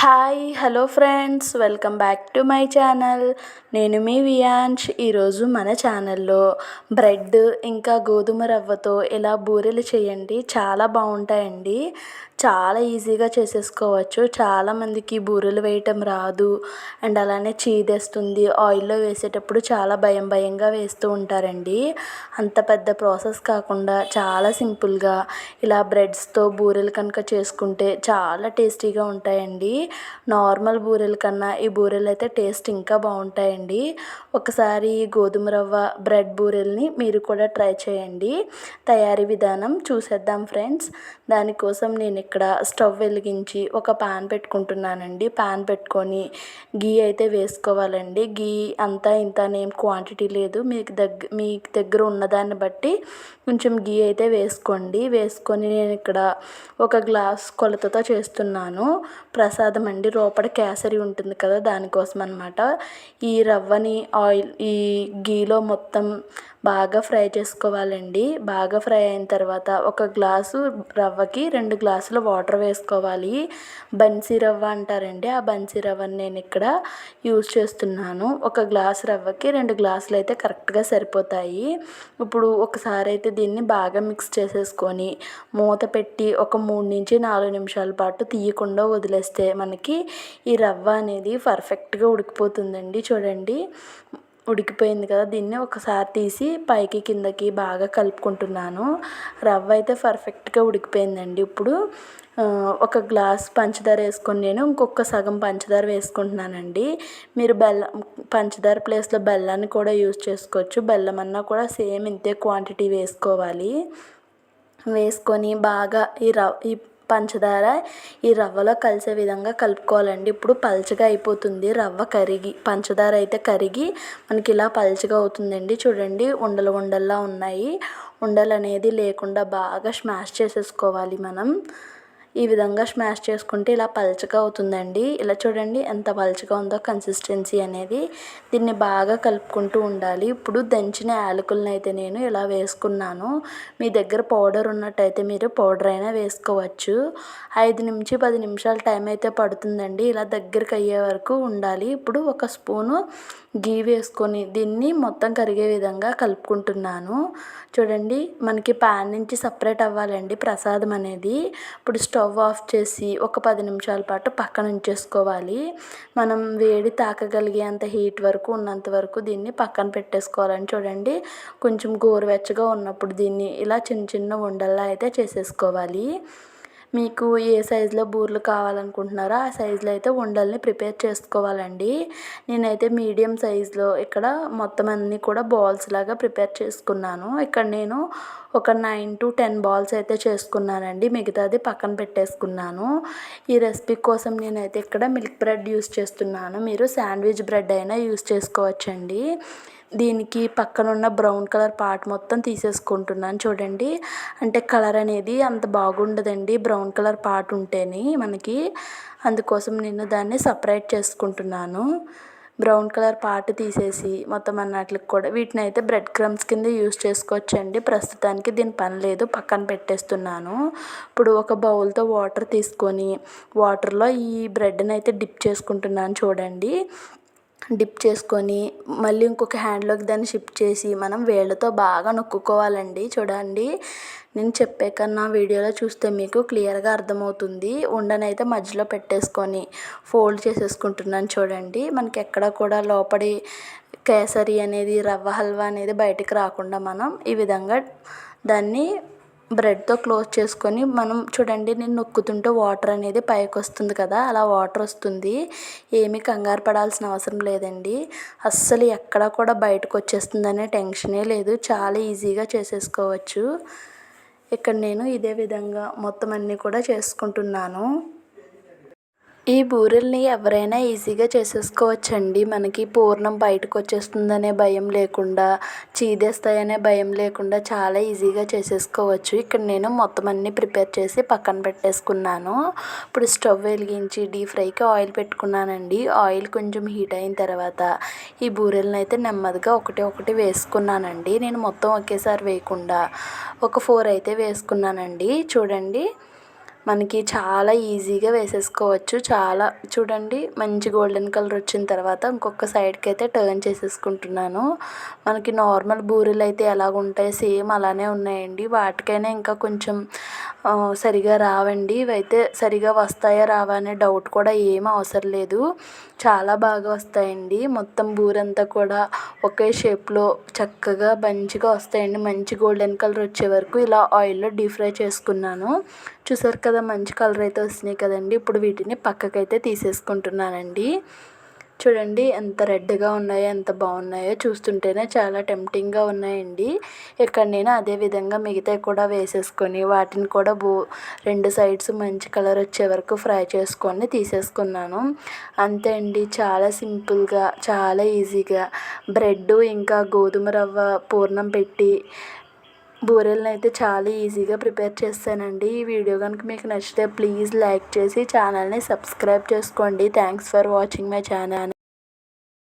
Hi hello friends, welcome back to my channel. నేను మీ వియాంష్. ఈరోజు మన ఛానల్లో బ్రెడ్ ఇంకా గోధుమ రవ్వతో ఇలా బూరెలు చేయండి, చాలా బాగుంటాయండి. చాలా ఈజీగా చేసేసుకోవచ్చు. చాలామందికి బూరెలు వేయటం రాదు అండ్ అలానే చీదేస్తుంది. ఆయిల్లో వేసేటప్పుడు చాలా భయంగా వేస్తూ ఉంటారండి. అంత పెద్ద ప్రాసెస్ కాకుండా చాలా సింపుల్గా ఇలా బ్రెడ్స్తో బూరెలు కనుక చేసుకుంటే చాలా టేస్టీగా ఉంటాయండి. నార్మల్ బూరెల కన్నా ఈ బూరెలు అయితే టేస్ట్ ఇంకా బాగుంటాయండి. ఒకసారి ఈ గోధుమ రవ్వ బ్రెడ్ బూరెల్ని మీరు కూడా ట్రై చేయండి. తయారీ విధానం చూసేద్దాం ఫ్రెండ్స్. దానికోసం నేను ఇక్కడ స్టవ్ వెలిగించి ఒక పాన్ పెట్టుకుంటున్నానండి. పాన్ పెట్టుకొని గీ అయితే వేసుకోవాలండి. గీ అంతా ఇంత ఏం క్వాంటిటీ లేదు, మీ దగ్గర ఉన్నదాన్ని బట్టి కొంచెం గీ అయితే వేసుకోండి. వేసుకొని నేను ఇక్కడ ఒక గ్లాస్ కొలతతో చేస్తున్నాను. ప్రసాదం అండి, లోపల కేసరి ఉంటుంది కదా, దానికోసం అనమాట. ఈ రవ్వని ఈ గీలో మొత్తం బాగా ఫ్రై చేసుకోవాలండి. బాగా ఫ్రై అయిన తర్వాత ఒక గ్లాసు రవ్వకి 2 గ్లాసులు వాటర్ వేసుకోవాలి. బన్సీ రవ్వ అంటారండి, ఆ బన్సీ రవ్వని నేను ఇక్కడ యూజ్ చేస్తున్నాను. ఒక గ్లాస్ రవ్వకి 2 గ్లాసులు అయితే కరెక్ట్గా సరిపోతాయి. ఇప్పుడు ఒకసారి అయితే దీన్ని బాగా మిక్స్ చేసేసుకొని మూత పెట్టి ఒక 3 నుంచి 4 నిమిషాల పాటు తీయకుండా వదిలేస్తే మనకి ఈ రవ్వ అనేది పర్ఫెక్ట్గా ఉడికిపోతుందండి. చూడండి, ఉడికిపోయింది కదా. దీన్ని ఒకసారి తీసి పైకి కిందకి బాగా కలుపుకుంటున్నాను. రవ్వ అయితే పర్ఫెక్ట్గా ఉడికిపోయిందండి. ఇప్పుడు ఒక గ్లాస్ పంచదార వేసుకొని నేను ఇంకొక సగం పంచదార వేసుకుంటున్నానండి. మీరు పంచదార ప్లేస్లో బెల్లాన్ని కూడా యూజ్ చేసుకోవచ్చు. బెల్లం అన్నా కూడా సేమ్ ఇంతే క్వాంటిటీ వేసుకోవాలి. వేసుకొని బాగా ఈ పంచదార ఈ రవ్వలో కలిసే విధంగా కలుపుకోవాలండి. ఇప్పుడు పల్చగా అయిపోతుంది రవ్వ కరిగి, పంచదార అయితే కరిగి మనకి ఇలా పల్చగా అవుతుందండి. చూడండి, ఉండల్లా ఉన్నాయి. ఉండలు అనేది లేకుండా బాగా స్మాష్ చేసేసుకోవాలి మనం. ఈ విధంగా స్మాష్ చేసుకుంటే ఇలా పల్చగా అవుతుందండి. ఇలా చూడండి ఎంత పల్చగా ఉందో కన్సిస్టెన్సీ అనేది. దీన్ని బాగా కలుపుకుంటూ ఉండాలి. ఇప్పుడు దంచిన యాలకులను అయితే నేను ఇలా వేసుకున్నాను. మీ దగ్గర పౌడర్ ఉన్నట్టయితే మీరు పౌడర్ అయినా వేసుకోవచ్చు. 5 నుంచి 10 నిమిషాల టైం అయితే పడుతుందండి. ఇలా దగ్గరికి అయ్యే వరకు ఉండాలి. ఇప్పుడు ఒక స్పూను గీ వేసుకొని దీన్ని మొత్తం కరిగే విధంగా కలుపుకుంటున్నాను. చూడండి, మనకి ప్యాన్ నుంచి సపరేట్ అవ్వాలండి ప్రసాదం అనేది. ఇప్పుడు స్టవ్ ఆఫ్ చేసి ఒక 10 నిమిషాల పాటు పక్కన ఉంచేసుకోవాలి. మనం వేడి తాకగలిగేంత హీట్ వరకు ఉన్నంత వరకు దీన్ని పక్కన పెట్టేసుకోవాలని. చూడండి, కొంచెం గోరువెచ్చగా ఉన్నప్పుడు దీన్ని ఇలా చిన్న ఉండల్లా అయితే చేసేసుకోవాలి. మీకు ఏ సైజులో బూరెలు కావాలనుకుంటున్నారో ఆ సైజులో అయితే ఉండల్ని ప్రిపేర్ చేసుకోవాలండి. నేనైతే మీడియం సైజులో ఇక్కడ మొత్తం అన్నీ కూడా బాల్స్ లాగా ప్రిపేర్ చేసుకున్నాను. ఇక్కడ నేను ఒక 9 to 10 బాల్స్ అయితే చేసుకున్నానండి. మిగతాది పక్కన పెట్టేసుకున్నాను. ఈ రెసిపీ కోసం నేనైతే ఇక్కడ మిల్క్ బ్రెడ్ యూస్ చేస్తున్నాను. మీరు శాండ్విచ్ బ్రెడ్ అయినా యూస్ చేసుకోవచ్చండి. దీనికి పక్కన ఉన్న బ్రౌన్ కలర్ పార్ట్ మొత్తం తీసేసుకుంటున్నాను. చూడండి, అంటే కలర్ అనేది అంత బాగుండదండి బ్రౌన్ కలర్ పార్ట్ ఉంటేనే మనకి. అందుకోసం నేను దాన్ని సపరేట్ చేసుకుంటున్నాను. బ్రౌన్ కలర్ పార్ట్ తీసేసి మొత్తం అన్నిటికి కూడా వీటిని అయితే బ్రెడ్ క్రమ్స్ కింద యూజ్ చేసుకోవచ్చండి. ప్రస్తుతానికి దీని పని లేదు, పక్కన పెట్టేస్తున్నాను. ఇప్పుడు ఒక బౌల్తో వాటర్ తీసుకొని వాటర్లో ఈ బ్రెడ్ని అయితే డిప్ చేసుకుంటున్నాను. చూడండి, డిప్ చేసుకొని మళ్ళీ ఇంకొక హ్యాండ్లోకి దాన్ని షిఫ్ట్ చేసి మనం వేళ్ళతో బాగా నొక్కుకోవాలండి. చూడండి, నేను చెప్పే కన్నా వీడియోలో చూస్తే మీకు క్లియర్గా అర్థమవుతుంది. ఉండనైతే మధ్యలో పెట్టేసుకొని ఫోల్డ్ చేసేసుకుంటున్నాను. చూడండి, మనకి ఎక్కడ కూడా లోపడి కేసరి అనేది రవ్వ హల్వా అనేది బయటికి రాకుండా మనం ఈ విధంగా దాన్ని బ్రెడ్తో క్లోజ్ చేసుకొని మనం చూడండి, నేను నొక్కుతుంటే వాటర్ అనేది పైకి వస్తుంది కదా, అలా వాటర్ వస్తుంది. ఏమీ కంగారు పడాల్సిన అవసరం లేదండి. అస్సలు ఎక్కడ కూడా బయటకు వచ్చేస్తుందనే టెన్షనే లేదు. చాలా ఈజీగా చేసేసుకోవచ్చు. ఇక్కడ నేను ఇదే విధంగా మొత్తం అన్నీ కూడా చేసుకుంటున్నాను. ఈ బూరెల్ని ఎవరైనా ఈజీగా చేసేసుకోవచ్చండి. మనకి పూర్ణం బయటకు వచ్చేస్తుందనే భయం లేకుండా, చీదేస్తాయనే భయం లేకుండా చాలా ఈజీగా చేసేసుకోవచ్చు. ఇక్కడ నేను మొత్తం అన్నీ ప్రిపేర్ చేసి పక్కన పెట్టేసుకున్నాను. ఇప్పుడు స్టవ్ వెలిగించి డీప్ ఫ్రైకి ఆయిల్ పెట్టుకున్నానండి. ఆయిల్ కొంచెం హీట్ అయిన తర్వాత ఈ బూరెలను అయితే నెమ్మదిగా ఒకటి వేసుకున్నానండి. నేను మొత్తం ఒకేసారి వేయకుండా ఒక 4 అయితే వేసుకున్నానండి. చూడండి, మనకి చాలా ఈజీగా వేసేసుకోవచ్చు. చాలా చూడండి మంచి గోల్డెన్ కలర్ వచ్చిన తర్వాత ఇంకొక సైడ్కి అయితే టర్న్ చేసేసుకుంటున్నాను. మనకి నార్మల్ బూరెలు అయితే ఎలాగుంటాయి సేమ్ అలానే ఉన్నాయండి. వాటికైనా ఇంకా కొంచెం సరిగా రావండి. ఇవైతే సరిగా వస్తాయా రావా అనే డౌట్ కూడా ఏమీ అవసరం లేదు. చాలా బాగా వస్తాయండి. మొత్తం బూరంతా కూడా ఒకే షేప్లో చక్కగా మంచిగా వస్తాయండి. మంచి గోల్డెన్ కలర్ వచ్చే వరకు ఇలా ఆయిల్లో డీప్ ఫ్రై చేసుకున్నాను. చూసారు కదా మంచి కలర్ అయితే వస్తున్నాయి కదండి. ఇప్పుడు వీటిని పక్కకైతే తీసేసుకుంటున్నానండి. చూడండి ఎంత రెడ్గా ఉన్నాయో ఎంత బాగున్నాయో చూస్తుంటేనే చాలా టెంప్టింగ్గా ఉన్నాయండి. ఇక్కడ నేను అదే విధంగా మిగతావి కూడా వేసేసుకొని వాటిని కూడా రెండు సైడ్స్ మంచి కలర్ వచ్చే వరకు ఫ్రై చేసుకొని తీసేసుకున్నాను. అంతే అండి, చాలా సింపుల్గా చాలా ఈజీగా బ్రెడ్ ఇంకా గోధుమ రవ్వ పూర్ణం పెట్టి బూరెలను అయితే చాలా ఈజీగా ప్రిపేర్ చేస్తానండి. ఈ వీడియో కనుక మీకు నచ్చితే ప్లీజ్ లైక్ చేసి ఛానల్ని సబ్స్క్రైబ్ చేసుకోండి. Thanks for watching my channel.